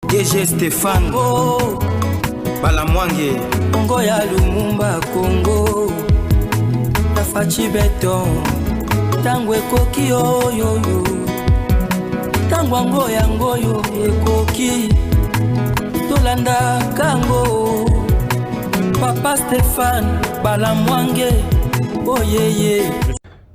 DG Stéphane Balamwange Congo ya Lumumba Congo Tafachi Beton Tango ekoki oyoyo Tango ango yango yo ekoki Tolanda kango Papa Stéphane Balamwange Oh yeah.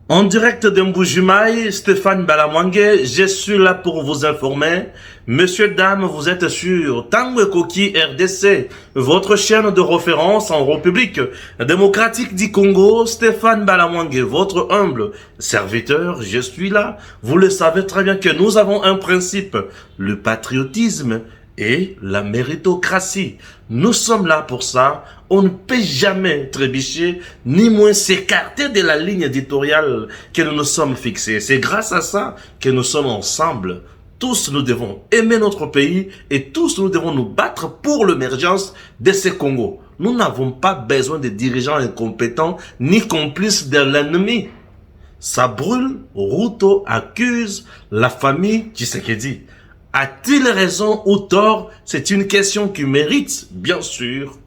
En direct de Mbujimaï, Stéphane Balamwange, je suis là pour vous informer. Messieurs, dames, vous êtes sur Tango Koki RDC, votre chaîne de référence en République démocratique du Congo. Stéphane Balamwange, votre humble serviteur, je suis là. Vous le savez très bien que nous avons un principe, le patriotisme et la méritocratie. Nous sommes là pour ça. On ne peut jamais trébucher, ni moins s'écarter de la ligne éditoriale que nous nous sommes fixés. C'est grâce à ça que nous sommes ensemble. Tous nous devons aimer notre pays et tous nous devons nous battre pour l'émergence de ce Congo. Nous n'avons pas besoin de dirigeants incompétents ni complices de l'ennemi. Ça brûle, Ruto accuse la famille Tshisekedi. A-t-il raison ou tort? C'est une question qui mérite, bien sûr,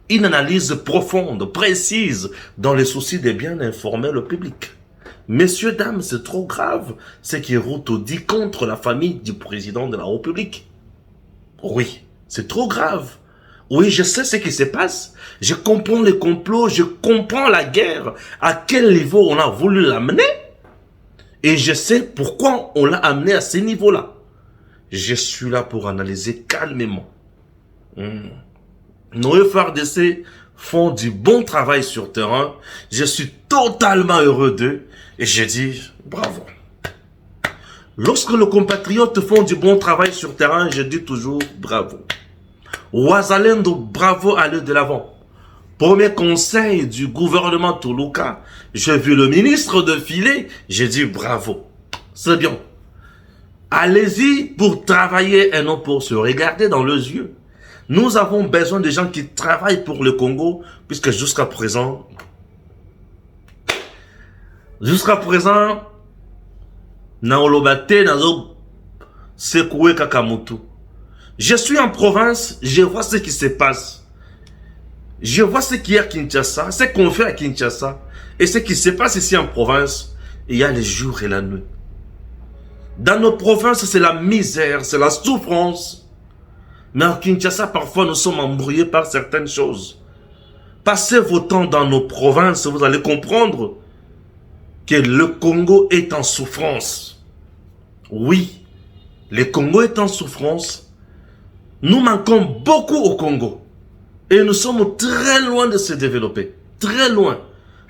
une analyse profonde, précise, dans le souci de bien informer le public. Messieurs, dames, c'est trop grave ce que Ruto dit contre la famille du président de la République. Oui, c'est trop grave. Oui, je sais ce qui se passe. Je comprends les complots, je comprends la guerre, à quel niveau on a voulu l'amener. Et je sais pourquoi on l'a amené à ce niveau-là. Je suis là pour analyser calmement. Nos FARDC font du bon travail sur terrain. Je suis totalement heureux d'eux. Et je dis bravo. Lorsque nos compatriotes font du bon travail sur terrain, je dis toujours bravo. Ouazalendo, bravo, allez de l'avant. Premier conseil du gouvernement Toulouka, j'ai vu le ministre défiler, j'ai dit bravo. C'est bien. Allez-y pour travailler et non pour se regarder dans les yeux. Nous avons besoin de gens qui travaillent pour le Congo, puisque jusqu'à présent, Naolobate Nazo Sekoué Kakamutu. Je suis en province, je vois ce qui se passe. Je vois ce qu'il y a à Kinshasa, ce qu'on fait à Kinshasa, et ce qui se passe ici en province. Il y a les jours et la nuit. Dans nos provinces, c'est la misère, c'est la souffrance. Mais à Kinshasa, parfois, nous sommes embrouillés par certaines choses. Passez vos temps dans nos provinces, vous allez comprendre que le Congo est en souffrance. Oui, le Congo est en souffrance. Nous manquons beaucoup au Congo. Et nous sommes très loin de se développer. Très loin.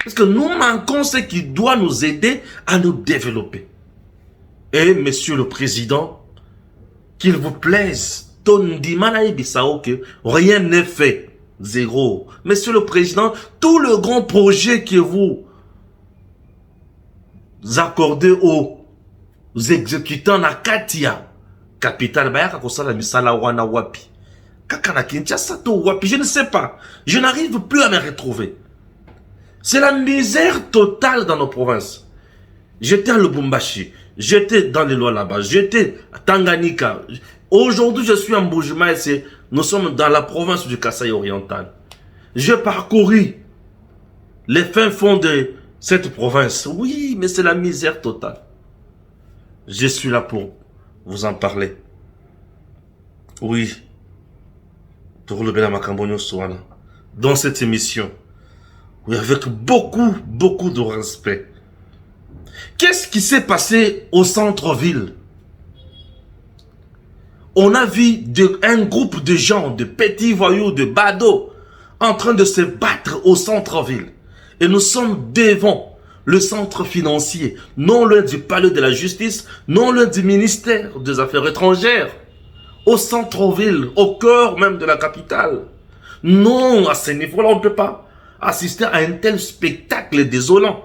Parce que nous manquons ce qui doit nous aider à nous développer. Et monsieur le président, qu'il vous plaise, que rien n'est fait. Zéro. Monsieur le président, tout le grand projet que vous accordez aux exécutants na Katia, capitale Bayaka Kosala Misala Wana Wapi. Kakana Kinshasa to Wapi, je ne sais pas. Je n'arrive plus à me retrouver. C'est la misère totale dans nos provinces. J'étais à Lubumbashi. J'étais dans les lois là-bas. J'étais à Tanganyika. Aujourd'hui, je suis en Mbujimaï. Nous sommes dans la province du Kasaï oriental. J'ai parcouru les fins fonds de cette province. Oui, mais c'est la misère totale. Je suis là pour vous en parler. Oui. Pour le Bela Makambonyo Souana. Dans cette émission. Oui, avec beaucoup de respect. Qu'est-ce qui s'est passé au centre-ville? On a vu un groupe de gens, de petits voyous, de badauds, en train de se battre au centre-ville. Et nous sommes devant le centre financier, non loin du palais de la justice, non loin du ministère des Affaires étrangères, au centre-ville, au cœur même de la capitale. Non, à ce niveau-là, on ne peut pas assister à un tel spectacle désolant.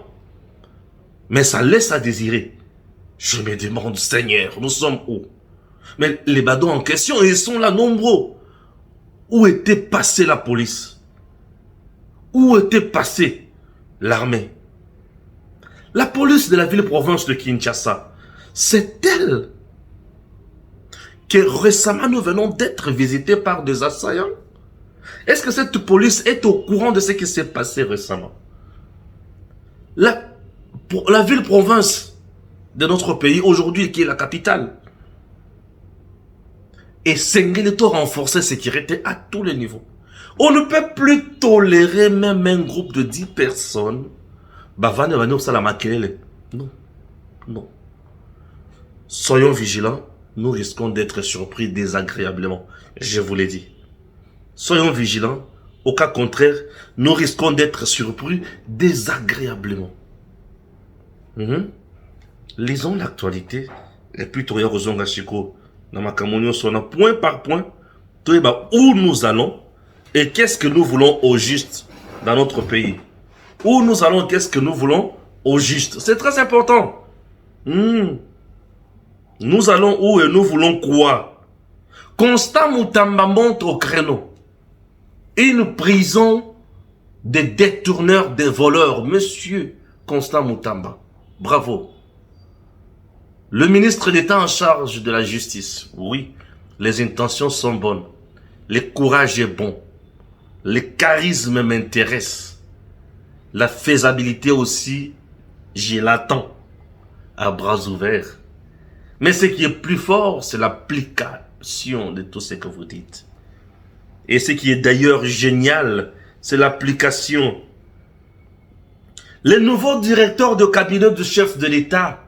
Mais ça laisse à désirer. Je me demande, Seigneur, nous sommes où? Mais les badauds en question, ils sont là nombreux. Où était passée la police? Où était passée l'armée? La police de la ville-province de Kinshasa, c'est elle que récemment nous venons d'être visités par des assaillants? Est-ce que cette police est au courant de ce qui s'est passé récemment? La ville-province de notre pays aujourd'hui, qui est la capitale, et Sengelito renforcer la sécurité à tous les niveaux. On ne peut plus tolérer même un groupe de 10 personnes. Non, non. Soyons vigilants, nous risquons d'être surpris désagréablement. Je vous l'ai dit. Soyons vigilants, au cas contraire, nous risquons d'être surpris désagréablement. Lisons l'actualité, et puis tu regardes Gachiko, dans ma camonio, point par point, où nous allons, et qu'est-ce que nous voulons au juste dans notre pays. Où nous allons, qu'est-ce que nous voulons au juste. C'est très important. Nous allons où et nous voulons quoi? Constant Moutamba monte au créneau. Une prison des détourneurs, des voleurs. Monsieur Constant Moutamba. Bravo. Le ministre d'État en charge de la justice. Oui, les intentions sont bonnes. Le courage est bon. Le charisme m'intéresse. La faisabilité aussi, j'y l'attends. À bras ouverts. Mais ce qui est plus fort, c'est l'application de tout ce que vous dites. Et ce qui est d'ailleurs génial, c'est l'application. Le nouveau directeur de cabinet du chef de l'État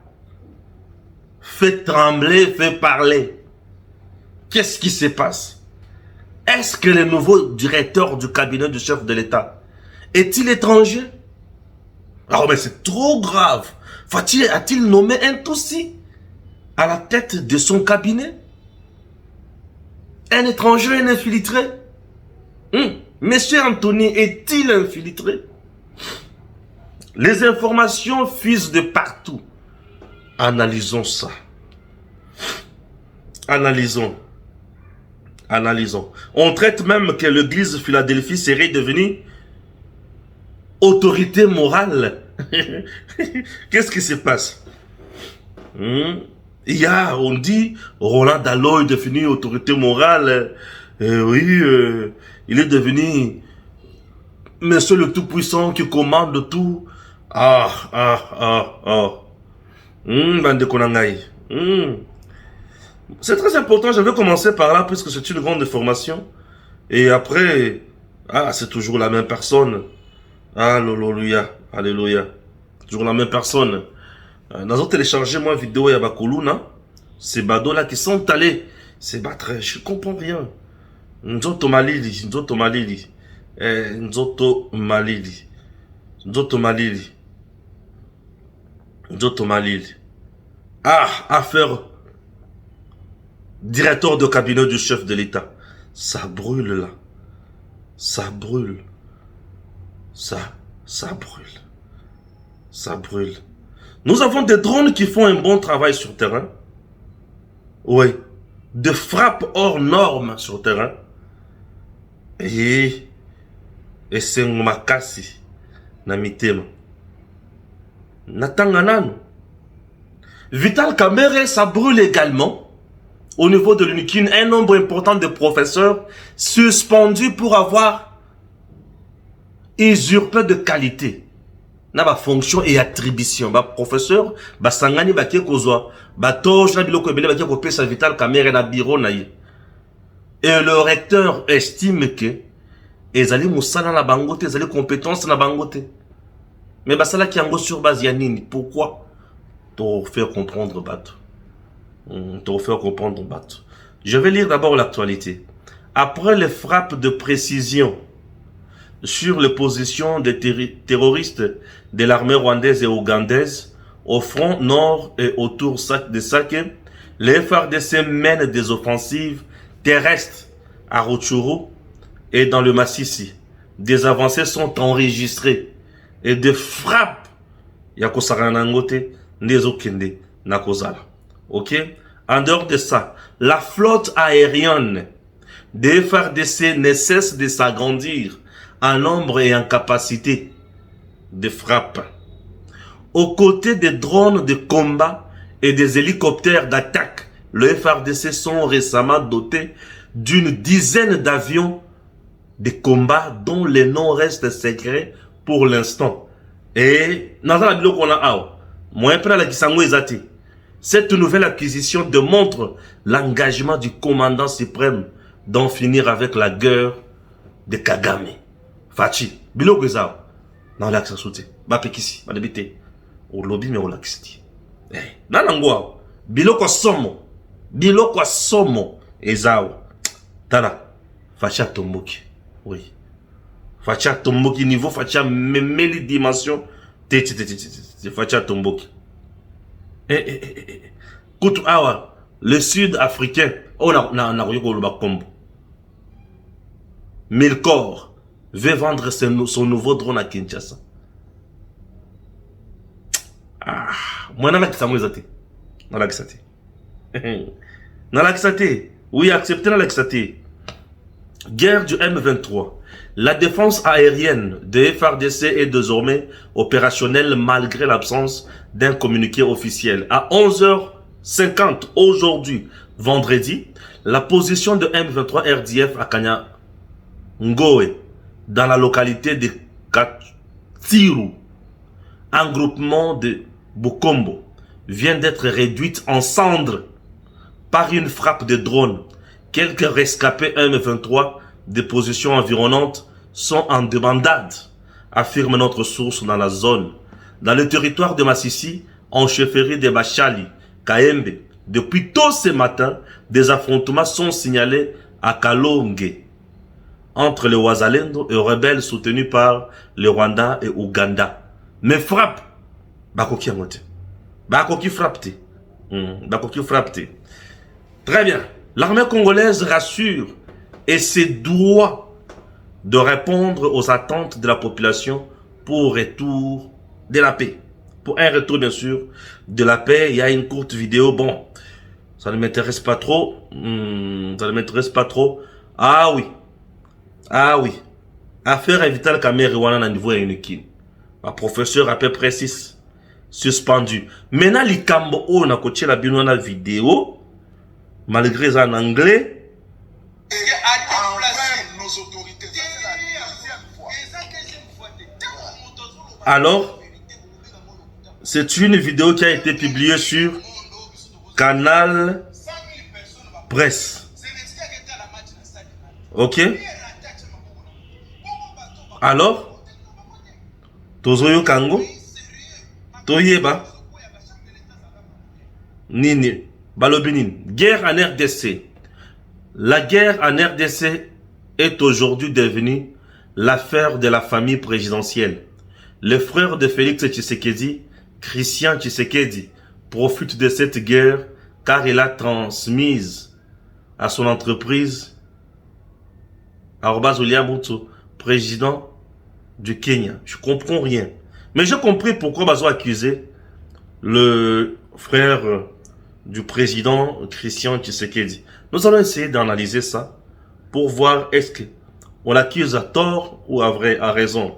fait trembler, fait parler. Qu'est-ce qui se passe? Est-ce que le nouveau directeur du cabinet du chef de l'État est-il étranger? Alors, mais c'est trop grave. A-t-il nommé un Tutsi à la tête de son cabinet? Un étranger, un infiltré? Monsieur Anthony est-il infiltré? Les informations fusent de partout. Analysons ça. Analysons. On traite même que l'église Philadelphie serait devenue autorité morale. Qu'est-ce qui se passe? On dit, Roland Dallot est devenu autorité morale. Il est devenu Monsieur le Tout-Puissant qui commande tout. Bande Konangai. C'est très important, je vais commencer par là, puisque c'est une grande formation. Et après, c'est toujours la même personne. Alléluia, alléluia. Toujours la même personne. Nous avons téléchargé moi vidéo ya Bakuluna. Ces badauds là qui sont allés se battre. Je comprends rien. Nzoto Malili. Affaire directeur de cabinet du chef de l'État. Ça brûle là. Ça brûle. Ça brûle. Nous avons des drones qui font un bon travail sur terrain. Oui. De frappes hors normes sur terrain. Et c'est makasi na mitema. Natanganano. Vital Kamerhe, ça brûle également. Au niveau de l'UNIKIN, un nombre important de professeurs suspendus pour avoir usurpé de qualité. Na ba fonction et attribution. Ba professeur, ba sangani ba kie kozwa, ba toge na biloko ebele ba kie kopesa Vital Kamerhe na bureau na ye. Et le recteur estime que ezali musala na bangote, ezali compétence na bangote. Mais basala ki yango sur base ya nini? Pourquoi? Pour faire comprendre bateau. Je vais lire d'abord l'actualité. Après les frappes de précision sur les positions des terroristes de l'armée rwandaise et ougandaise au front nord et autour de Sake, les FARDC mènent des offensives terrestres à Rutshuru et dans le Massissi. Des avancées sont enregistrées et des frappes Yakosaranangote Nezokende Nakozala. Ok? En dehors de ça, la flotte aérienne des FARDC ne cesse de s'agrandir en nombre et en capacité de frappe. Aux côtés des drones de combat et des hélicoptères d'attaque le FRDC sont récemment dotés d'une dizaine d'avions de combat dont les noms restent secrets pour l'instant. Et cette nouvelle acquisition démontre l'engagement du commandant suprême d'en finir avec la guerre de Kagame. Fachi, biloko ezao. Na laksa soute. Ba pekisi, ba debite. O lobby me o laksiti. Na nangwa. Biloko somo. Biloko somo ezao. Tala. Facha tomboki. Oui. Facha tomboki niveau facha memeli dimension. Facha tomboki. Kutu awa. Le sud-africain. Oh na yoko loba kombo. Milcor veut vendre son nouveau drone à Kinshasa. Ah, moi n'a pas que oui, acceptez l'accepter. Guerre du M23. La défense aérienne de FRDC est désormais opérationnelle malgré l'absence d'un communiqué officiel. À 11h50 aujourd'hui, vendredi, la position de M23 RDF à Kanya Ngoé, dans la localité de Katsiru, un groupement de Bukombo, vient d'être réduite en cendres par une frappe de drone. Quelques rescapés M23 des positions environnantes sont en débandade, affirme notre source dans la zone. Dans le territoire de Massissi, en chefferie de Bachali, Kaembe, depuis tôt ce matin, des affrontements sont signalés à Kalonge, entre les Wazalendo et rebelles soutenus par le Rwanda et Ouganda. Mais frappe, Bakoki a monté. Bakoki frappé. Bakoki frappé. Très bien. L'armée congolaise rassure et se doit de répondre aux attentes de la population pour retour de la paix. Pour un retour, bien sûr, de la paix. Il y a une courte vidéo. Bon, ça ne m'intéresse pas trop. Ça ne m'intéresse pas trop. Ah oui. Ah oui. Affaire Vital Kamerhe wana na niveau ya unikin. Ma professeur à peu près 6 suspendu. Maintenant likambo o na koche la bino na vidéo malgré ça en anglais. Alors c'est une vidéo qui a été publiée sur Canal Presse. OK? Alors, Tozoyo Kango, Toyeba, Nini, Balobinin, guerre en RDC. La guerre en RDC est aujourd'hui devenue l'affaire de la famille présidentielle. Le frère de Félix Tshisekedi, Christian Tshisekedi, profite de cette guerre car il a transmise à son entreprise William, président du Kenya. Je comprends rien. Mais j'ai compris pourquoi ils ont accusé le frère du président Christian Tshisekedi. Nous allons essayer d'analyser ça pour voir est-ce qu'on l'accuse à tort ou à raison.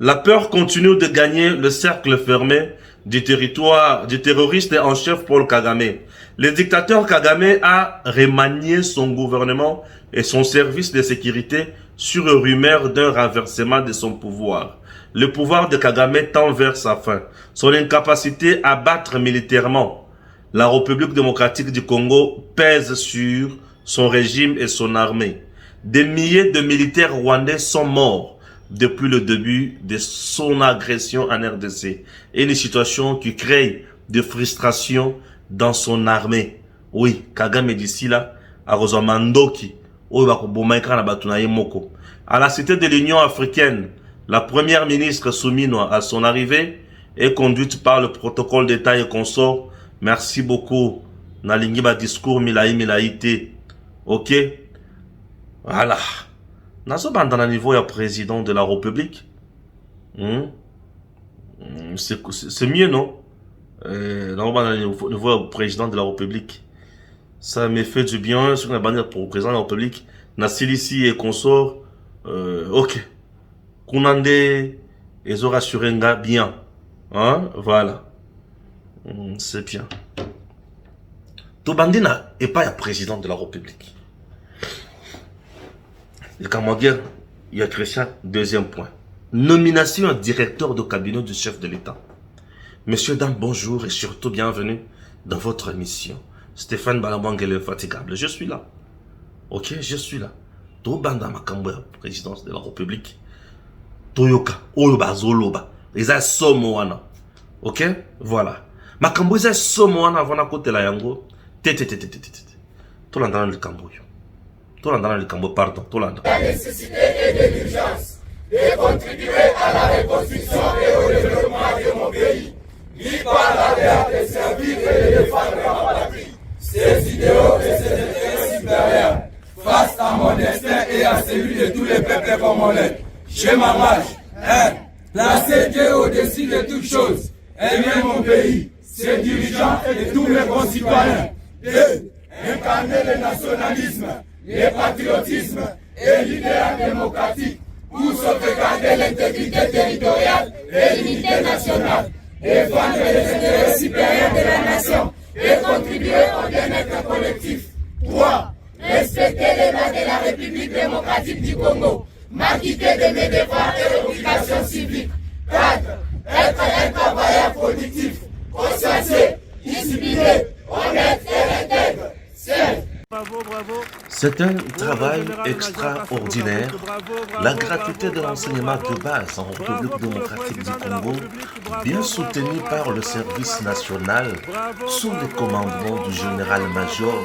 La peur continue de gagner le cercle fermé du territoire du terroriste en chef Paul Kagame. Le dictateur Kagame a remanié son gouvernement et son service de sécurité sur une rumeur d'un renversement de son pouvoir. Le pouvoir de Kagame tend vers sa fin. Son incapacité à battre militairement la République démocratique du Congo pèse sur son régime et son armée. Des milliers de militaires rwandais sont morts depuis le début de son agression en RDC. Et une situation qui crée de frustration dans son armée. Oui, Kagame d'ici là, à Rosamandoki, à la cité de l'Union africaine, la première ministre Soumino à son arrivée est conduite par le protocole d'État et consort. Merci beaucoup. Nalingiba discours milaïté. Ok? Voilà. Nazo bandana niveau ya président de la République. C'est mieux, non? Niveau président de la République. Ça me fait du bien. Sur la bannière pour le président de la République. Nasilisi et consort. Ok. Kunande et Zorasurenga bien. Hein? Voilà. C'est bien. Tobandina n'est pas le président de la République. Le Cameroun, il y a Christian, deuxième point. Nomination à directeur de cabinet du chef de l'État. Messieurs, dames, bonjour et surtout bienvenue dans votre émission. Stéphane Balamwangé le fatigable. Je suis là. Ok, je suis là. Tobanda Makamboya, présidence de la République. Toyoka, Oyoba, Zoloba. Ils ont Somoana. Ok, voilà. Makambo, ils ont Somoana avant à côté la yango. Tout l'endroit le Cambouille. Tout l'endroit le Cambouille, pardon. Tout l'endroit. La nécessité et de l'urgence de contribuer à la reconstruction et au développement de mon pays. Ni par la guerre de servir et de défendre ma patrie. Ces idéaux et ces intérêts supérieurs face à mon destin et à celui de tous les peuples congolais. Je m'engage, 1. Placer Dieu au-dessus de toutes choses. Aimer mon pays, ses dirigeants et tous mes concitoyens. 2. Incarner le nationalisme, le patriotisme et l'idéal démocratique pour sauvegarder l'intégrité territoriale et l'unité nationale. Défendre les intérêts supérieurs de la nation et contribuer au bien-être collectif. 3. Respecter les lois de la République démocratique du Congo. M'acquitter de mes devoirs et obligations civiques. 4. Être un travailleur productif, consciencieux, discipliné, honnête et intègre. 5. C'est un travail extraordinaire. La gratuité de l'enseignement de base en République démocratique du Congo, bien soutenu par le service national, sous le commandement du général-major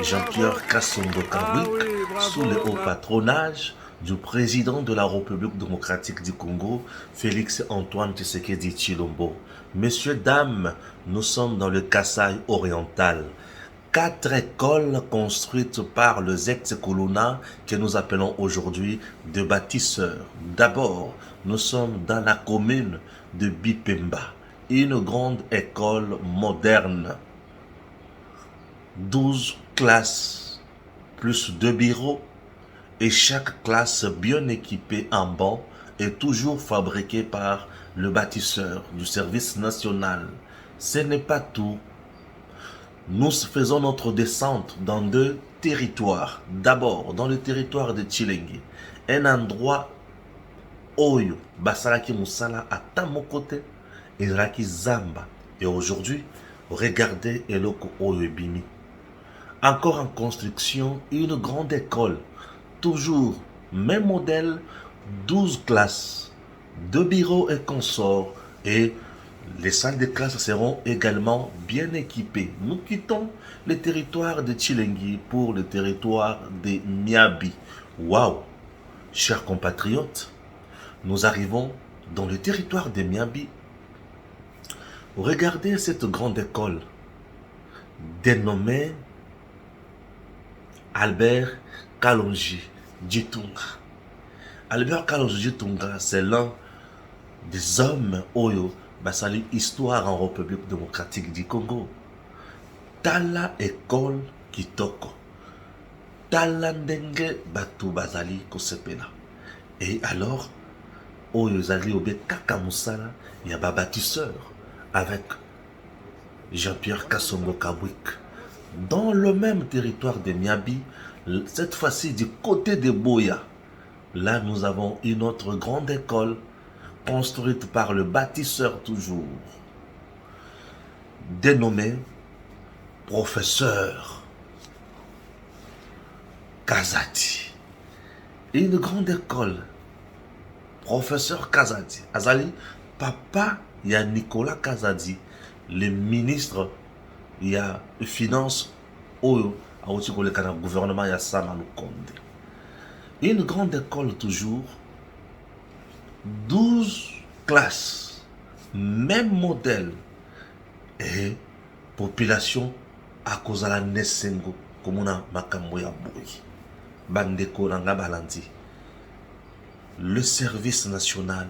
Jean-Pierre Kasongo Kawik, sous le haut patronage du président de la République démocratique du Congo, Félix Antoine Tshisekedi Tshilombo. Messieurs, dames, nous sommes dans le Kasaï oriental. 4 écoles construites par les ex-colonna que nous appelons aujourd'hui de bâtisseurs. D'abord, nous sommes dans la commune de Bipemba, une grande école moderne. 12 classes, plus 2 bureaux, et chaque classe bien équipée en banc est toujours fabriquée par le bâtisseur du service national. Ce n'est pas tout. Nous faisons notre descente dans 2 territoires. D'abord, dans le territoire de Tshilenge, un endroit Oyo, Basalaki Moussala à Tamokote, et Raki Zamba. Et aujourd'hui, regardez Eloko Oyo Bimi. Encore en construction, une grande école. Toujours même modèle, 12 classes, 2 bureaux et consorts, et les salles de classe seront également bien équipées. Nous quittons le territoire de Tshilenge pour le territoire de Miabi. Waouh! Chers compatriotes, nous arrivons dans le territoire de Miabi. Regardez cette grande école dénommée Albert Kalonji Djitunga. Albert Kalonji Djitunga, c'est l'un des hommes Oyo Basali histoire en République démocratique du Congo. Tala école kitoko. Tala ndenge batu bazali kosepela. Et alors, Oyo zali obe kaka musala, il y a bâtisseur avec Jean-Pierre Kasongo Kawik. Dans le même territoire de Miabi, cette fois-ci du côté de Boya, là nous avons une autre grande école construite par le bâtisseur toujours, dénommé professeur Kazadi. Une grande école, professeur Kazadi. Azali, papa, il y a Nicolas Kazadi, le ministre, il y a finance, au gouvernement, il y a Samanou Konde. Une grande école toujours, 12 classes, même modèle, et population à cause de la Nessengo, comme on a Makamboya Boui, Bandeko Ranga Balandi. Le service national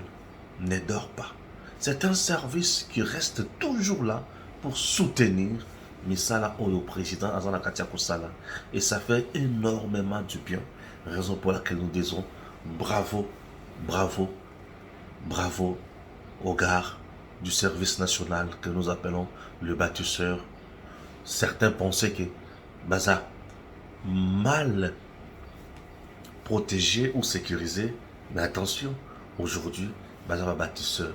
ne dort pas. C'est un service qui reste toujours là pour soutenir Misala Oyo président Azana Katia Kosala. Et ça fait énormément du bien. Raison pour laquelle nous disons bravo, bravo, bravo au gars du service national que nous appelons le bâtisseur certains pensaient que baza mal protégé ou sécurisé, mais attention, aujourd'hui, baza va bâtisseur,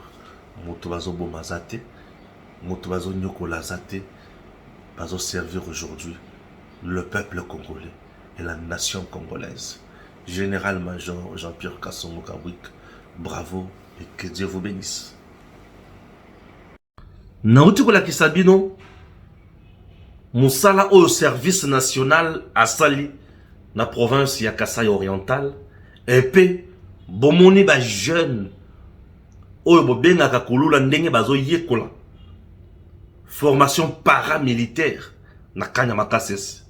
moto bazo bomazate, moto bazo nyoko lazate, bazo servir aujourd'hui le peuple congolais et la nation congolaise. Général-major Jean-Pierre Kasongo Kawik, bravo et que Dieu vous bénisse. Nauti kola kisabino, musala au service national asali na province ya Kasai oriental, et pe bomoni ba jeune oyo bobengaka kolula ndenge bazo yekola formation paramilitaire na kanya makasese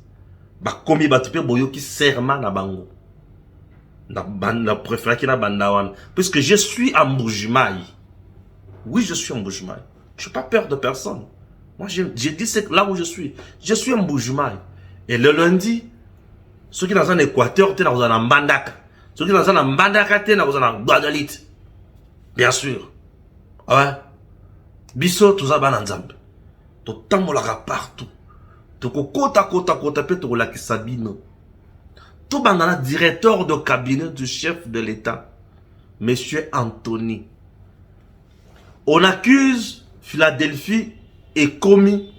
bakomi batu pe boyoki serment na bango na préféré ki na bandawan, puisque je suis en Mbujimayi. Oui, je suis en Mbujimayi. Je n'ai pas peur de personne. Moi, j'ai dit c'est là où je suis. Je suis en Mbujimayi. Et le lundi, ceux qui sont dans l'Équateur, ils sont dans Mbandaka. Ceux qui sont dans Mbandaka, ils sont dans Guadalit. Bien sûr. Ouais. Biso, tout ça, bananzambe. Tout le temps, partout. Tout kota, pe, tout la kisabino. Tout bandana, directeur de cabinet du chef de l'État, Monsieur Anthony. On accuse Philadelphie et commis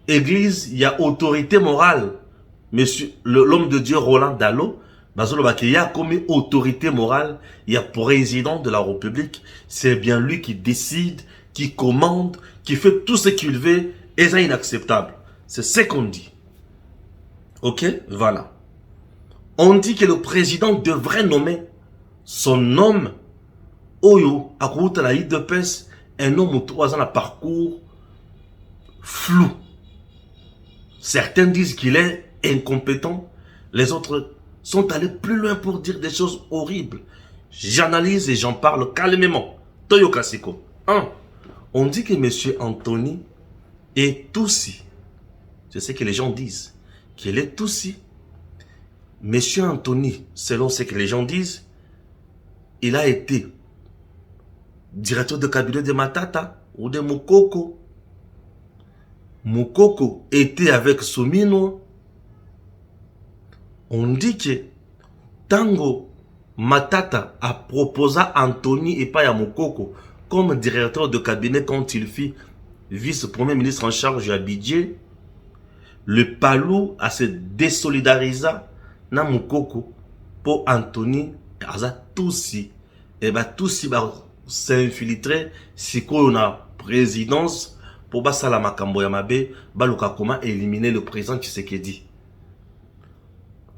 église, il y a autorité morale. Monsieur, l'homme de Dieu Roland Dalo, il y a commis autorité morale, il y a président de la République. C'est bien lui qui décide, qui commande, qui fait tout ce qu'il veut, et c'est inacceptable. C'est ce qu'on dit. Ok, voilà. On dit que le président devrait nommer son homme, Oyo, à cause de la IDPS, un homme ou 3 ans à parcours flou. Certains disent qu'il est incompétent, les autres sont allés plus loin pour dire des choses horribles. J'analyse et j'en parle calmement. Toyo Kasiko. 1. On dit que M. Anthony est Tutsi. C'est ce que les gens disent. Qu'il est Tutsi. Monsieur Anthony, selon ce que les gens disent, il a été directeur de cabinet de Matata ou de Mukoko. Mukoko était avec Soumino. On dit que Tango Matata a proposé Anthony et pas à Mukoko comme directeur de cabinet quand il fit vice-premier ministre en charge à Bidje. Le Palou a se désolidarisé na Mukoko pour Anthony aza Tutsi. Et bah Tutsi va s'infiltrer si on a présidence pour basala makambo ya mabe baluka comment éliminer le président Tshisekedi.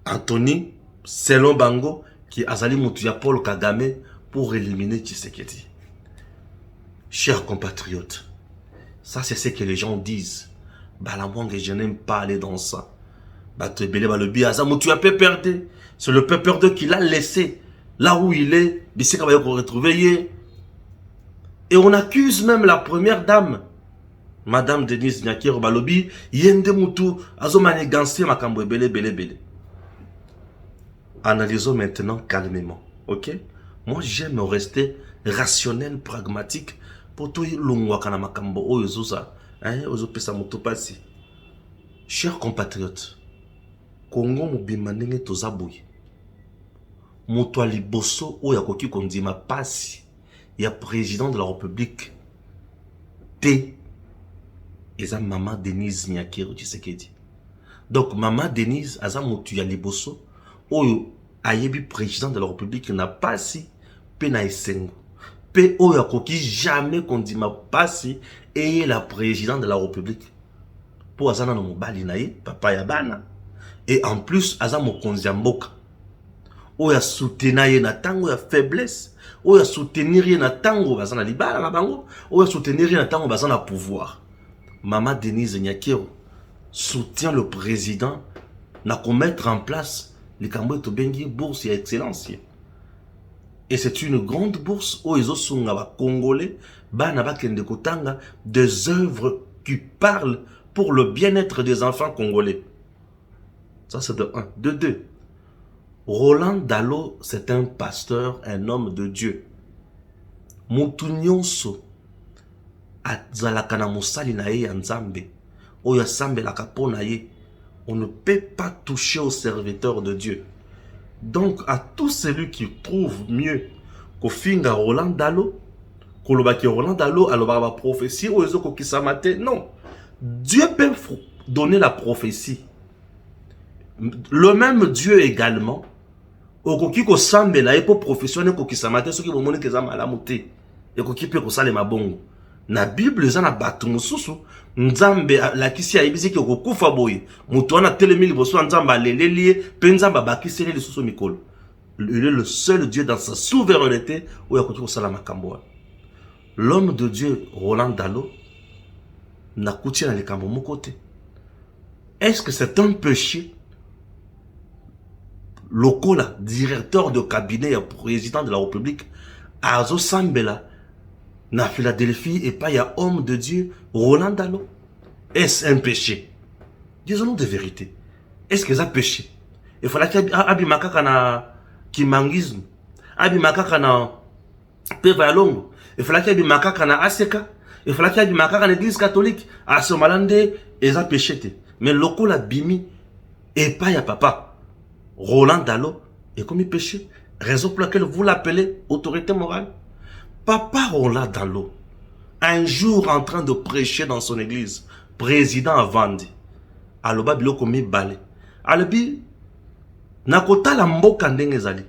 Anthony selon bango qui azali mutu ya Paul Kagame pour éliminer Tshisekedi. Chers compatriotes, ça c'est ce que les gens disent. Balamwang, je n'aime pas aller dans ça. C'est le peuple qui l'a laissé là où il est. Et on accuse même la première dame, Madame Denise Nyakero Balobi, Yende Moutou, Azomane Gansi, Makambo Bele. Analysons maintenant calmement. Ok? Moi j'aime rester rationnel, pragmatique pour tout l'ongwakana Makambo Oyozusa. Chers compatriotes, Congo mobimba ndenge tozaboye. Moto liboso oyo akoki kondima pasi ya président de la République te eza maman Denise Nyakero Tshisekedi. Donc maman Denise aza moto ya liboso oyo ayebi président de la République na pasi pe na esengo. Pe oyo akoki jamais kondima pasi et la président de la République. Pour azana no mobali na ye papa ya bana. Et en plus, aza mokonzi ya mboka. Oya soutenir ye na tango ya faiblesse. Oya soutenir ye na tango bazana libala na bango. Oya soutenir ye na tango bazana pouvoir. Maman Denise Nyakero soutient le président na ko mettre en place les kambo to bengi bourse ya excellence. Et c'est une grande bourse où ils ont ba congolais bana ba kende kotanga des œuvres qui parlent pour le bien-être des enfants congolais. Ça, c'est de 1. De 2. Roland Dalo, c'est un pasteur, un homme de Dieu. Mutu nyonso azalaka na mosali na ye ya Nzambe oya sambe la kaponaye. On ne peut pas toucher au serviteur de Dieu. Donc, à tout celui qui trouve mieux qu'au finga Roland Dalo, kolobaki Roland Dalo, alors la prophétie, ou ezo kokisamate, non. Dieu peut donner la prophétie. Le même Dieu également, okoki ko sambela et pour professionnel kokisamate, ceux qui vont montrer que ça malamuté, et koki peut ko sale mabongo. Na Bible, za na batu mususu, nzambe la kisi ya ibisi ki okufa boye, mutu wana telemi liboso nzamba lelelie, pe nzamba bakisi le lisusu mikolo. Il est le seul Dieu dans sa souveraineté où il y a ko sala makambo. L'homme de Dieu, Roland Dalo, n'a couché dans les camps mon côté. Est-ce que c'est un péché? Lokola, directeur de cabinet et président de la République, Azo Sambela, na Philadelphie et pas il y a homme de Dieu, Roland Dalo. Est-ce un péché? Disons-nous de vérité. Est-ce que c'est un péché? Il faut qu'il y ait Abimaka na Kimangisme, Abimaka na Pevalongo, il faut qu'il y ait Abimaka na Aseka, il faut qu'il y ait Abimaka na l'église catholique, à ce malande, ils ont péché. Mais loko la bimi, et pas il y a papa. Roland Dalo est commis péché. Raison pour laquelle vous l'appelez autorité morale. Papa Roland Dalo, un jour en train de prêcher dans son église, président à Vandi, aloba bilo komi balé. Alobi, nakota la mboka ndenge ezali.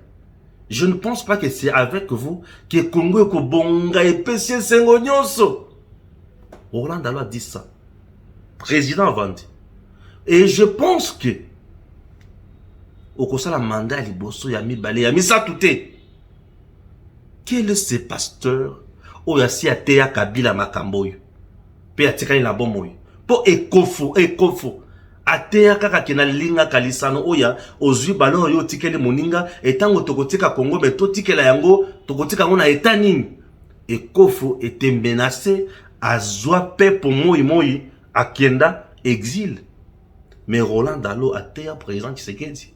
Je ne pense pas que c'est avec vous que Congo ko bonga et péché sengo nyonso. Roland Dalo a dit ça. Président à Vandi. Et je pense que Okosa la mandat liboso yami balé yami sa touté. Quel est ce pasteur oyasi ateya kabila makamboyo pe atikani na bomoyo po ekofo ateya kaka kena linga kalisano oya ozwi balo yo tikeli moninga etango tokotika Congo mais totikela yango tokotika ngona etanini ekofo était menacé azwa pe po moi akenda exil. Mais Roland Dalo ateya président Tshisekedi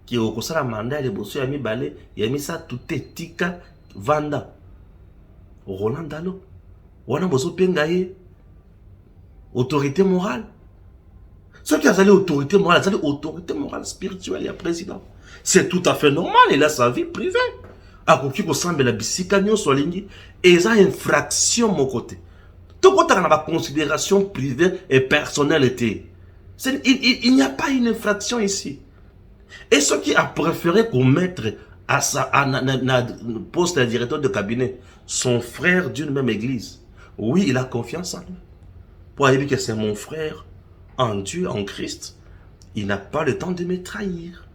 qui au kosala mandat les bosso yami balé yami sa touté tika vanda. Roland Dalo wana bosso pengaye autorité morale. Ce qui a zali autorité morale, zali autorité morale spirituelle, il y a président. C'est tout à fait normal, il a sa vie privée. A koki ko sambe la bisika nyonso lingi et ça infraction mon côté. Tout côté na ba considération privée et personnalité. Il n'y a pas une infraction ici. Et ce qui a préféré commettre à sa poste de directeur de cabinet, son frère d'une même église. Oui, il a confiance en lui. Pour dire que c'est mon frère en Dieu, en Christ, il n'a pas le temps de me trahir.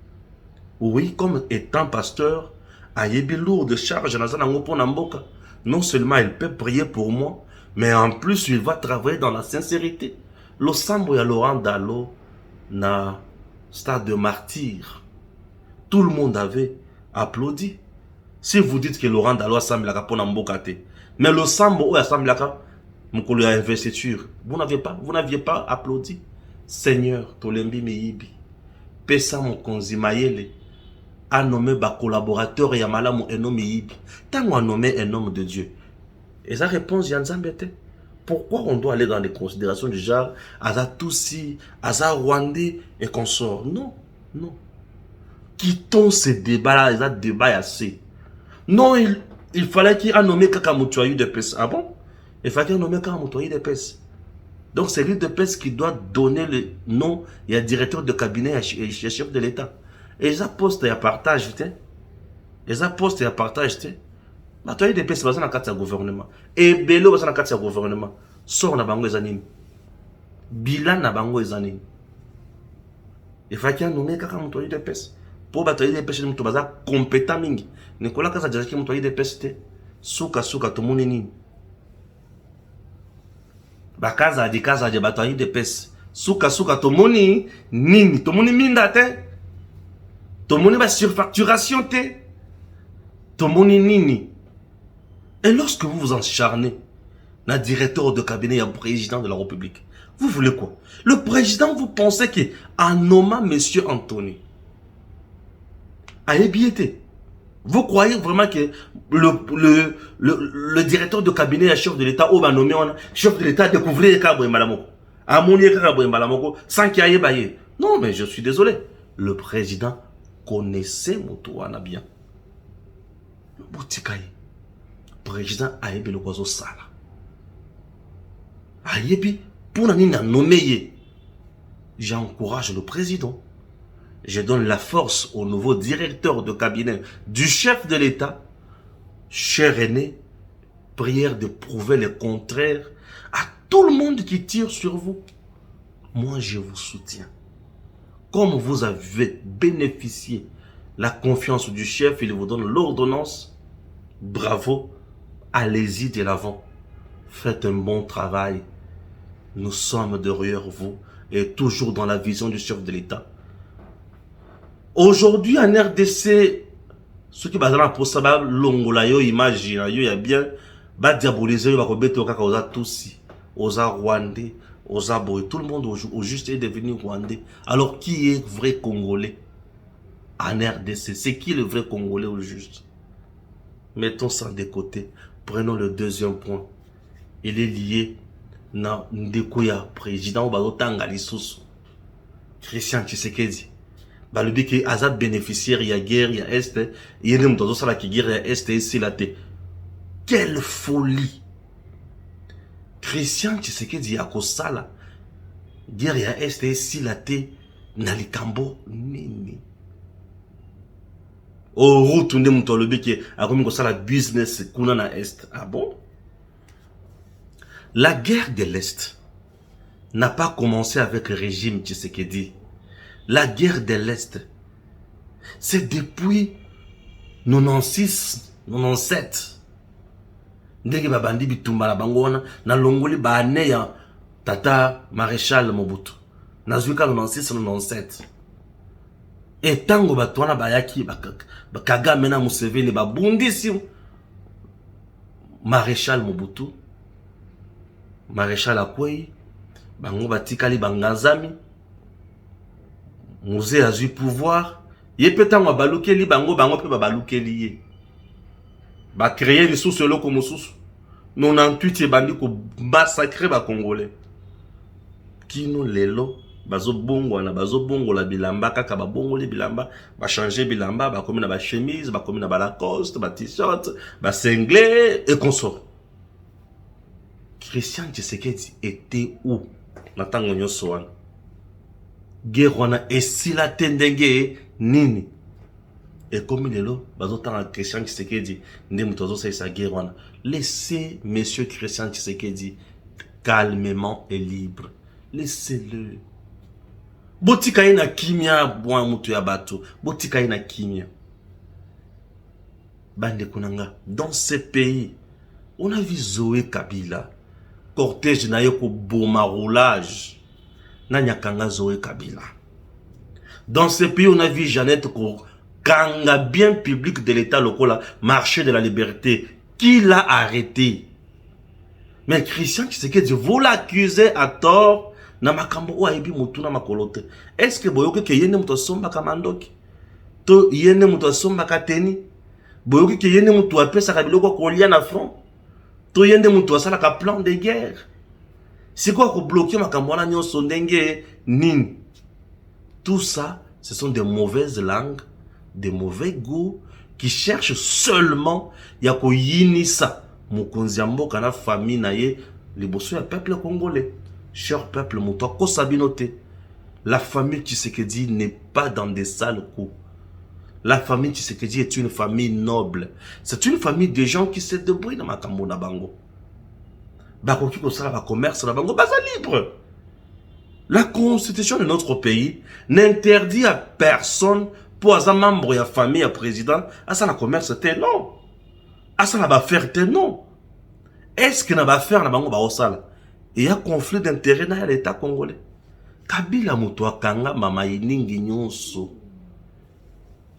Oui, comme étant pasteur, Ayebi lourd de charge, non seulement il peut prier pour moi, mais en plus il va travailler dans la sincérité. Le Sambo ya Laurent Dalo na stade de martyr. Tout le monde avait applaudi. Si vous dites que Laurent Dalo a samblaka pour Nambokate, mais le Sambo a samblaka, mukolo ya investiture, vous n'aviez pas applaudi. Seigneur, Tolembi Meibi, Pesa Mokonzi Mayele, a nommé ba collaborateur et Yamala mon ennemi Meibi. Tant on a nommé un homme de Dieu. Et sa réponse, Yanzambete. Pourquoi on doit aller dans des considérations du genre Aza Tutsi, Aza Rwandais et consorts? Non, non. Quittons ces débats-là, les débats assez. Non, il fallait qu'il a nommé Kakamoutoyi de Pes. Ah bon? Il fallait qu'il a nommé Kakamoutoyi de Pes. Donc c'est lui de Pes qui doit donner le nom. Il y a directeur de cabinet et chef de l'État. Et ils ont posté à partage, ils ont posté à partage, Matoyi de Pes, c'est dans le gouvernement. Et Bello, c'est dans le gouvernement. Sort na bango ezanini. Bilan na bango ezanini. Il faut qu'il y ait nommé Kakamoutoyi de Pes. Pour batailler des pêches, nous sommes compétents. Nicolas Kaza dit qu'il y a des pêches. Souka, tout le monde est nini. Bakaza dit Kaza dit batailler des pêches. Souka, tout le monde est nini. Tout le monde est mindate. Tout le monde est surfacturation. Tout le monde est nini. Et lorsque vous vous encharnez, le directeur de cabinet et le président de la République, vous voulez quoi? Le président, vous pensez qu'en nommant monsieur Anthony, vous croyez vraiment que le directeur de cabinet et chef de l'État, chef de l'État a découvert les cabres et madame? sans qu'il y ait baillé. Non, mais je suis désolé. Le président connaissait Moutouana bien. Le président a été le oiseau sala. Ayebi, pour n'a nommé, j'encourage le président. Je donne la force au nouveau directeur de cabinet du chef de l'État. Cher aîné, prière de prouver le contraire à tout le monde qui tire sur vous. Moi, je vous soutiens. Comme vous avez bénéficié la confiance du chef, il vous donne l'ordonnance. Bravo, allez-y de l'avant. Faites un bon travail. Nous sommes derrière vous et toujours dans la vision du chef de l'État. Aujourd'hui, en RDC, ceux qui basent pour ça, l'ongolayo, imagine, il y a bien, diaboliser, il va remettre au cas aux Tutsis, aux Rwandais, aux Aboy. Tout le monde au juste est devenu Rwandais. Alors, qui est vrai Congolais en RDC? C'est qui le vrai Congolais au juste? Mettons ça de côté. Prenons le deuxième point. Il est lié na Ndekuya, président ou Tanga Lisusu. Christian Tshisekedi. Le dit que Azad bénéficiaire, il y a guerre, il y a Est, il y a des gens qui guerre, il y a Est et ici la tête. Quelle folie! Christian Tshisekedi y a Kosala. Guerre, il y a Est et ici la tête. Nalikambo, nini. Au route, on dit que le dit a comme ça la business qu'on a na Est. Ah bon? La guerre de l'Est n'a pas commencé avec le régime Tshisekedi. La guerre de l'Est, c'est depuis 96, 97. Ndenge babandi bitumba na bangona, na longoli ba ane ya tata maréchal Mobutu. Na zuika 96, 97. Et tango batwana bayaki, Kagame na Museveni babundisi maréchal Mobutu. Maréchal Akwei, bango batikali bangazami. Mouze a eu pouvoir. Yé pétan wa balukeli bango bango pe balukeli ye. Ba créer les sous loko mosusu. 98 e bandi ko massacrer ba Congolais. Kino lelo bazo bongo na bazo bongo la bilamba kaka ba bongo le bilamba ba changer bilamba ba comme na ba chemise ba comme na ba Lacoste ba t-shirt ba singlet et consort. Christian Tshisekedi était où? Natango nyoso wana. Guerre wana esila tendenge nini. Et comme il est là, bazotan Christian Tshisekedi nde mutozo sa guerre wana. Laissez monsieur Christian Tshisekedi calmement et libre. Laissez-le. Botika ina kimia bwa mutu ya bato. Botika ina kimia. Bande kunanga, dans ce pays, on a vu Zoé Kabila. Cortège na yoko boma roulage. Nanyakanga Zoé Kabila. Dans ce pays, on a vu Jeannette Kanga, bien public de l'État local, marché de la liberté. Qui l'a arrêté? Mais Christian Tshisekedi, vous l'accusez à tort. Namakambo ou aibi mutuna makolote. Est-ce que boyoke ke yene muto somba kamandoki? To yene muto somba kateni? Boyoke ke yene muto apesa kabiloko kolia na front? To yene muto asala ka plan de guerre? C'est quoi qu'on bloque ma camouana nyon sondenge nin? Tout ça, ce sont des mauvaises langues, des mauvais goûts qui cherchent seulement yako yinisa mukonziambo kana famille naye liboso ya peuple congolais. Cher peuple moutoua kosabinote. La famille Tshisekedi n'est pas dans des sales coups. La famille Tshisekedi est une famille noble. C'est une famille de gens qui se débrouillent dans ma camouana bango. Bakoki kosala ba commerce la bango baza libre. La constitution de notre pays n'interdit à personne pour un membre de la famille, un président, à ça la commerce te non. À ça la ba faire te non. Est-ce que na ba faire na bango ba osala? Il y a conflit d'intérêt dans l'État congolais. Kabila mutoa kanga mama iningi nyonso.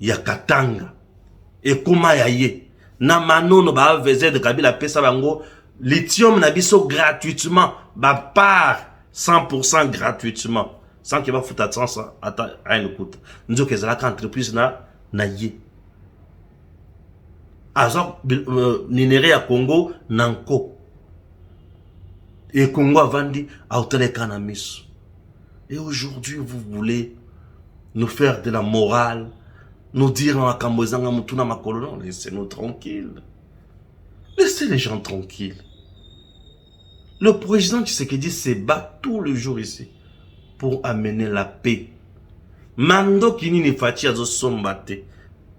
Ya katanga. Et kuma ya ye. Na manono ba VZ de Kabila pesa bango lithium na biso gratuitement. Ba part 100% gratuitement. Sans qu'il va foutre attention à rien écoute. Nous que la entreprise na ye. Azor minéré à Congo nanko. Et Congo a vendu à hôtel Canamis. Et aujourd'hui, vous voulez nous faire de la morale, nous dire en Kambozanga Mutuna Makolo. Non, laissez-nous tranquilles. Laissez les gens tranquilles. Le président Tshisekedi se bat tout le jour ici pour amener la paix. Mando kini ni fati azo sombate.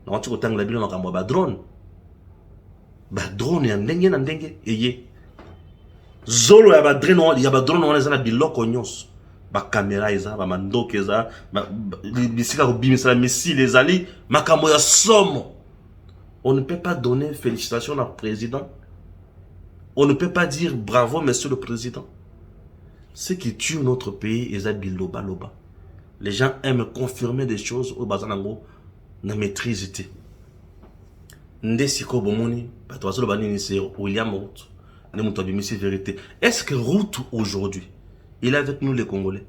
Non, tu kotang la bilo makambo ba drone. Ba drone ya ndenge na ndenge eye. Zolo ya ba drone ya ba drone wana za na biloko nyonso. Ba caméra eza ba mandoke eza ba bisika ko bimisa la missile ezali makambo ya somo. On ne peut pas donner félicitations au président. On ne peut pas dire bravo monsieur le président. Ce qui tue notre pays eza biloba loba. Les gens aiment confirmer des choses au bazanango na maîtrise te. Ndesiko bomoni batwazo bani ni c'est William Ruto. Ne muto bimisi vérité. Est-ce que Ruto aujourd'hui il est avec nous les Congolais?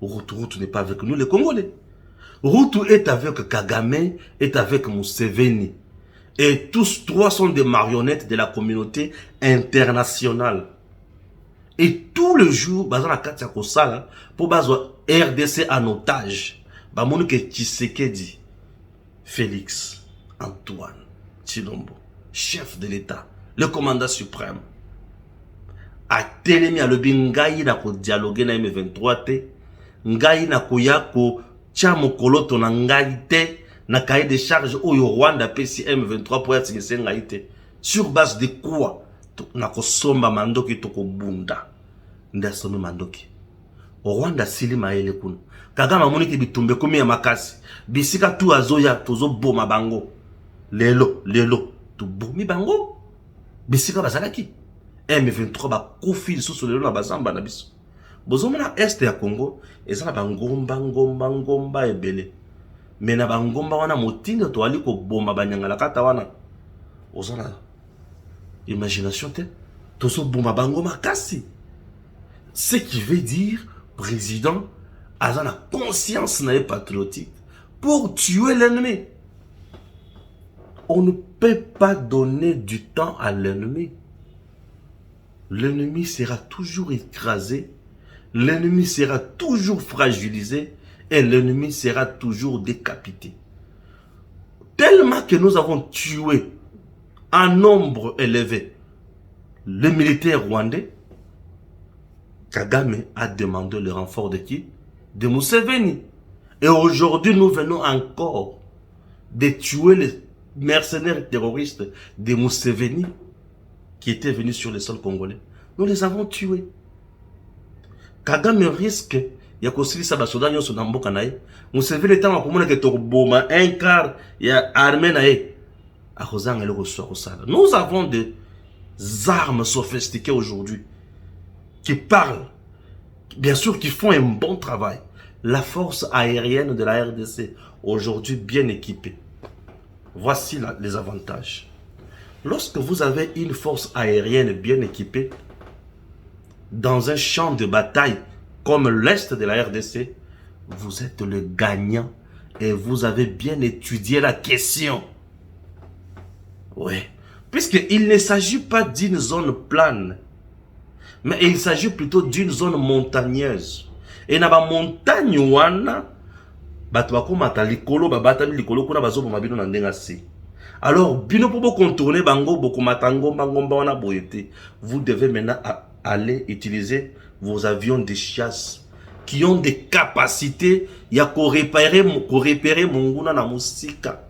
Ruto n'est pas avec nous les Congolais. Ruto est avec Kagame, est avec Museveni. Et tous trois sont des marionnettes de la communauté internationale. Et tout le jour, bazan la carte yakosala pour bazo RDC en otage. Bamonu ke Tshisekedi, Félix Antoine Tshilombo, chef de l'État, le commandant suprême. A telemi a lobi ngai na ko dialoguer na M23 te, ngai na ko ya ko tia mokoloto na ngai te, na cahier de charge oyo Rwanda pesi M23 pour être ngai te. Sur base de quoi? Na ko somba mandoki to ko bunda. Ndasome mandoki. O Rwanda sili maele kuna. Kagama moni ki bitumbe komi ya makasi. Bisika tu azoya tozo boma bango. Lelo tu bomi bango. Bisika bazalaki. M23 ba kofi sous lelo na bazamba na biso. Bozomona est ya Congo ezana bangomba ebele. Mais na bangomba wana motindo to ali ko boma banyangala kata wana. Ozana imagination te. Tozo boma bango makasi. Ce qui veut dire président a la conscience patriotique pour tuer l'ennemi. On ne peut pas donner du temps à l'ennemi. L'ennemi sera toujours écrasé, l'ennemi sera toujours fragilisé et l'ennemi sera toujours décapité. Tellement que nous avons tué en nombre élevé les militaires rwandais, Kagame a demandé le renfort de qui? De Museveni. Et aujourd'hui, nous venons encore de tuer les mercenaires terroristes de Museveni qui étaient venus sur le sol congolais. Nous les avons tués. Kagame risque, il y a aussi ça basoda nyoso na mboka nae. Museveni tanga komona ke tokoboma un quart ya armée nae. Akozanga le reçoit ça. Nous avons des armes sophistiquées aujourd'hui qui parlent, bien sûr, qui font un bon travail. La force aérienne de la RDC, aujourd'hui bien équipée. Voici les avantages. Lorsque vous avez une force aérienne bien équipée, dans un champ de bataille comme l'Est de la RDC, vous êtes le gagnant et vous avez bien étudié la question. Oui, puisqu'il ne s'agit pas d'une zone plane, mais il s'agit plutôt d'une zone montagneuse. Et na ba montagne wana bato bakomata likolo babata likolo kuna bazo mabino na ndenga si. Alors bino pour contourner bango bokomata ngomba wana boyete. Vous devez maintenant aller utiliser vos avions de chasse qui ont des capacités ya ko repérer monguna na musika.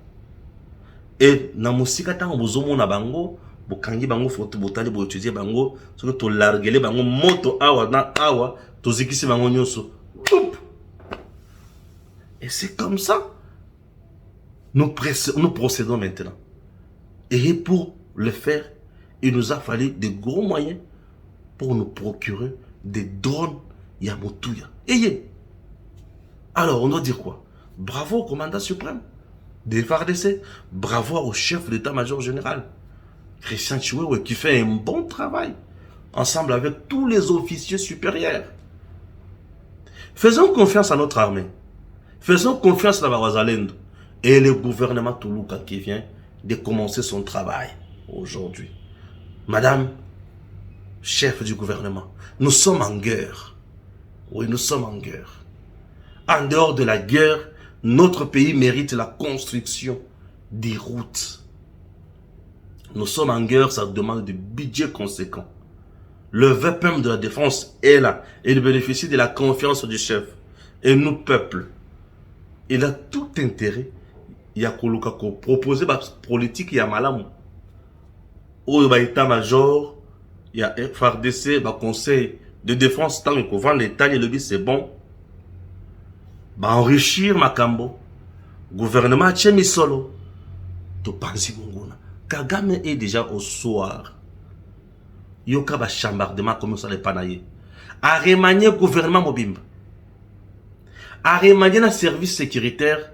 Et na musika tango bozomo na bango bokangi bango photo botali bo étudier bango so que to larguer bango moto awa na awa to zikisi bango nyoso. Et c'est comme ça nous procédons maintenant. Et pour le faire, il nous a fallu de gros moyens pour nous procurer des drones Yamotuya. Et alors on doit dire quoi? Bravo au commandant suprême des FARDC, bravo au chef d'état-major général Christian Chiwewe qui fait un bon travail ensemble avec tous les officiers supérieurs. Faisons confiance à notre armée. Faisons confiance à la Wazalendo et le gouvernement Toulouka qui vient de commencer son travail aujourd'hui. Madame, chef du gouvernement, nous sommes en guerre. Oui, nous sommes en guerre. En dehors de la guerre, notre pays mérite la construction des routes. Nous sommes en guerre, ça demande des budgets conséquents. Le VPM de la défense est là. Il bénéficie de la confiance du chef. Et nous, peuple, il a tout intérêt. Il y a proposer la politique, il y a malam. Au état-major, il y a FARDC, le conseil de défense, tant qu'on vend l'État, le but c'est bon. Enrichir Makambo. Gouvernement Tchemi Solo. Topanzi Munguna. Kagame est déjà au soir. Yoka ba chambardement comme ça les panaye. A remanier gouvernement Mobimba. A remanier le service sécuritaire.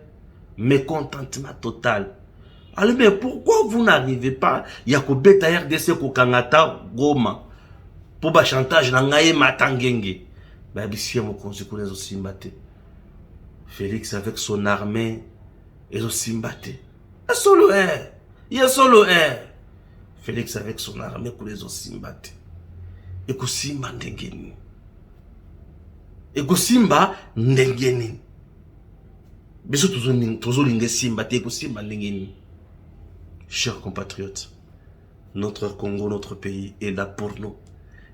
Mécontentement total. Alors mais pourquoi vous n'arrivez pas? Il y a que beta RDC ko kangata Goma. Pour ba chantage na ngaye matangenge. Ba bisie mo konzi ko les osimbate. Félix avec son armée et osimbate. Solo air. Il y a solo air. Félix avec son armée pour les osimbate. Et ko simba ndengeni. Et ko simba ndengeni. Chers compatriotes, notre Congo, notre pays est là pour nous.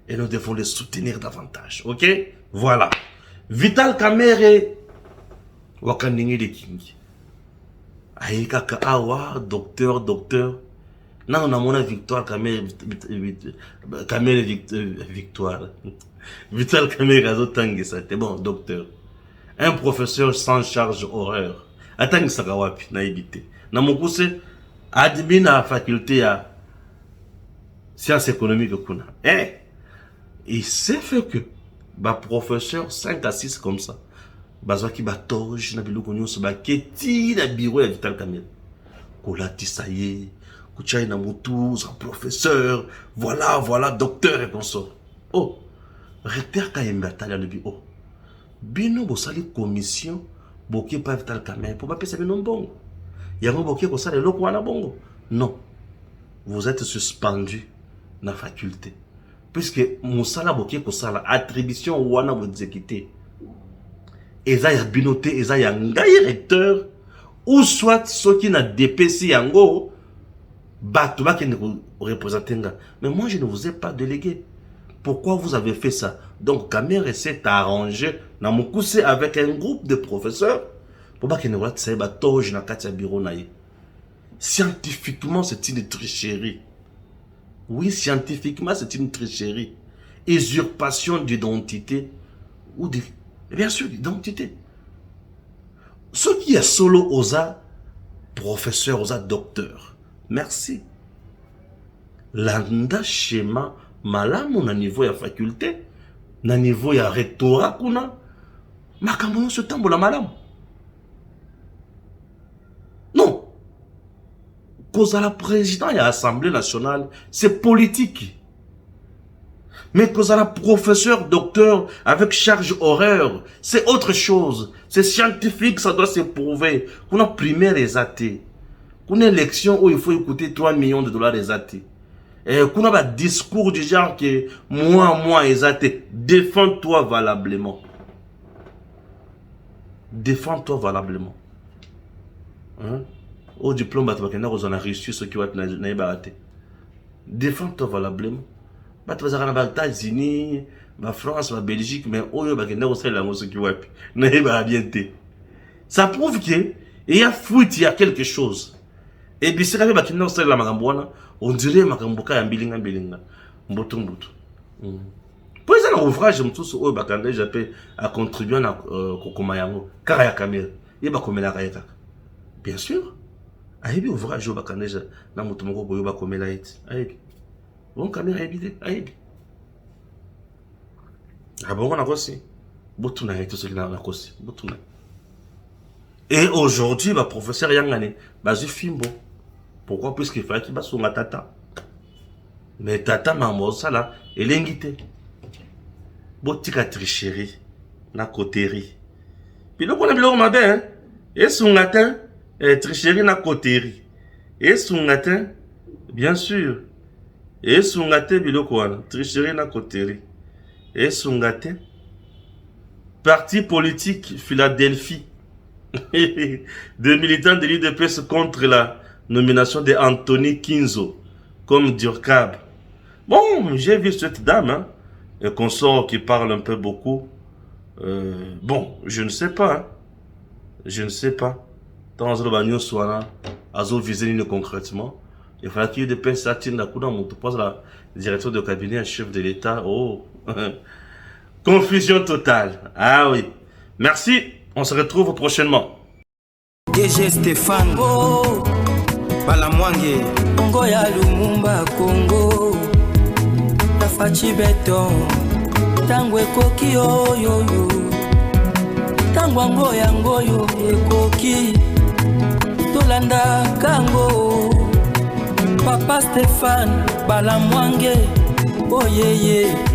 Et nous devons les soutenir davantage. Ok? Voilà. Vital Kamerhe. Wakaningi de Kingi. Aïkaka awa, docteur. Non, on a mon Victoire Kamerhe. Victoire. Vital Kamerhe Azotangi, ça. T'es bon, docteur. Un professeur sans charge horaire. Attends, Sakawapi, naïbité. Namokuse, admin à la faculté à sciences économiques. Il s'est fait que, professeur 5 à 6 comme ça, bazaki batoge, na bilou konyo se baketi na bureau ya Vital Kamerhe. Kolati saye, kuchai na mutu, un professeur, voilà, docteur et consort. Oh, recteur Kayembe Atala le oh. Bino bosali commission boké pas Vital Kamerhe pour pas payer bino bongo. Yango boké ko sala loko wana bongo. Non. Vous êtes suspendu na faculté. Puisque musala boké ko sala attribution wana vous exécuter. Eza ya binoté, eza ya ngai recteur ou soit ceux qui na DPC yango bato ba qui ne représenter nga. Mais moi je ne vous ai pas délégué. Pourquoi vous avez fait ça? Donc, Kamerhe s'est arrangé dans mon coussé avec un groupe de professeurs pour pas qu'il ne voit ça toge na katia bureau naïe. Scientifiquement, c'est une tricherie. Oui, scientifiquement, c'est une tricherie. Usurpation d'identité ou de, bien sûr, d'identité. Ce qui est solo osa professeur, osa docteur. Merci. Landa schéma malamu na niveau ya faculté, na niveau ya rectorat kuna, makambo yo se tambola malamu. Non. Cause à la président et à l'Assemblée nationale, c'est politique. Mais cause à la professeur, docteur, avec charge horaire, c'est autre chose. C'est scientifique, ça doit se prouver. Qu'on a primaire les athées. Qu'on a élection où il faut écouter 3 millions de dollars les athées. Et qu'on a un discours du genre que moi, exaté, défends-toi valablement. Défends-toi valablement. Hein? Au diplôme, on a reçu ce qui va être défends-toi valablement. Tu vas aller aux États-Unis, en France, en Belgique, mais au lieu de ça prouve qu'il y a fuite, il y a quelque chose. Et puis, si on dirait que c'est un bilinga. Mbotumbutu. Pour ça, l'ouvrage, j'appelle à contribuer à Kokomayango, Karaya Kamerhe. Il va comme la Kayaka. Bien sûr. Aïbi ouvrage, Bakandeja, Namutumoko, Boyoba comme la hit. Aïbi. Bon, Kamerhe, Aïbi. Ah bon, on a aussi. Botuna et tout ce qu'il a aussi. Botuna. Et aujourd'hui, professeur Yangane, Bazu Fimbo. Pourquoi? Puisqu'il fallait qu'il basse sur ma tata. Mais tata m'a ça là, elle est invitée. Botika tricherie, na coterie. Puis donc on a bien le matin, hein. Et son matin, tricherie na coterie. Et son matin, bien sûr, Et sungate biloko wana, tricherie na koteri. Et sungate. Parti politique Philadelphie. Des militants de l'UDPS contre la nomination de Anthony Kinzo comme Durkab. Bon, j'ai vu cette dame, hein, un consort qui parle un peu beaucoup. Bon, je ne sais pas. Hein. Je ne sais pas. Dans le bagnon soit azo visé concrètement. Il fallait qu'il y ait des personnes qui tiennent la cour dans mon pose la directeur de cabinet, un chef de l'État. Oh, confusion totale. Ah oui. Merci. On se retrouve prochainement. DG Stéphane Balamwange Congo ya Lumumba Congo Tafachi Beton Tangwe koki yo yo yo Tangwa ngoyo ekoki Tolanda kango Papa Stéphane Balamwange Oh yeah yeah